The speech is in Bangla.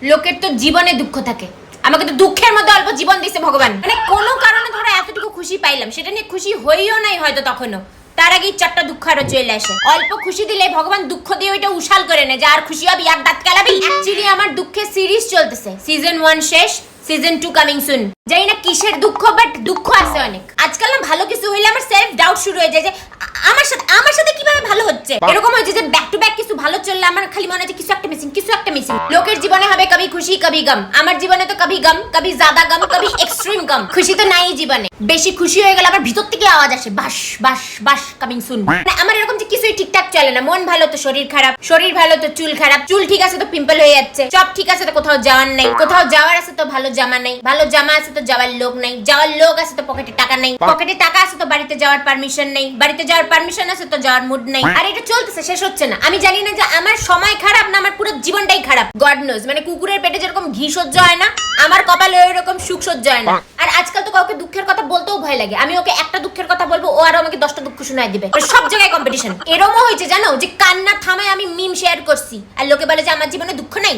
লোকের তো জীবনে দুঃখ থাকে, আমাকে তো দুঃখের মধ্যে অল্প জীবন দিছে ভগবান। মানে কোনো কারণে ধরো এতটুকু খুশি পাইলাম, সেটা নিয়ে খুশি হইও নাই হয়তো তখনও, তার আগেই চারটা দুঃখ আরো চলে আসে। অল্প খুশি দিলে ভগবান দুঃখ দিয়ে ওইটা উশাল করে নেয়, যে আর খুশি হবি আর দাঁত কেলাবি। অ্যাকচুয়ালি আমার দুঃখের সিরিজ চলতেছে, সিজন 1 শেষ, সিজন 2 কামিং সুন। জানি না কিসের দুঃখ, বাট দুঃখ আছে অনেক। আজকাল না ভালো কিছু হইলে আমার সেলফ ডাউট শুরু হয়ে যায় যে আমার সাথে কিভাবে ভালো হচ্ছে। এরকম হয়েছে যে ব্যাক টু ব্যাক কিছু ভালো চললে আমার খালি মনে হচ্ছে কিছু একটা মিসিং, কিছু একটা মিসিং। লোকের জীবনে হবে কবি খুশি কবি গম, আমার জীবনে তো কবি গম, কবি জাদা গম, কবি এক্সট্রিম গম। খুশি তো নাই জীবনে, বেশি খুশি হয়ে গেলে আবার ভিতর থেকে আওয়াজ আসে বাস বাস বাস কামিং সুন। আমার এরকম যে কিছুই ঠিকঠাক চলে না, মন ভালো তো শরীর খারাপ, শরীর ভালো তো চুল খারাপ, চুল ঠিক আছে তো পিম্পল হয়ে যাচ্ছে, সব ঠিক আছে তো কোথাও যাওয়ার নাই, কোথাও যাওয়ার আছে তো ভালো জামা নাই, ভালো জামা আছে তো যাওয়ার লোক নাই, যাওয়ার লোক আছে তো পকেটে টাকা নাই, পকেটে টাকা আছে তো বাড়িতে যাওয়ার পারমিশন নেই, বাড়িতে যাওয়ার পারমিশন আছে তো যাওয়ার মুড নাই। আর এটা চলতেছে, শেষ হচ্ছে না। আমি জানি না যে আমার সময় খারাপ না আমার পুরো জীবনটাই খারাপ। God nose. মানে কুকুরের পেটে যেরকম ঘি সহ্য হয় না, আমার কপালে ওইরকম সুখ সহ্য হয় না। আর আজকাল তো কাউকে দুঃখের কথা বলতেও ভয় লাগে। আমি ওকে একটা দুঃখের কথা বলবো, ও আরো আমাকে 10টা দুঃখ শোনায় দিবে। সব জায়গায় কম্পিটিশন। এরকমও হয়েছে জানো, যে কান্না থামায় আমি মিম শেয়ার করছি আর লোকে বলে যে আমার জীবনে দুঃখ নাই।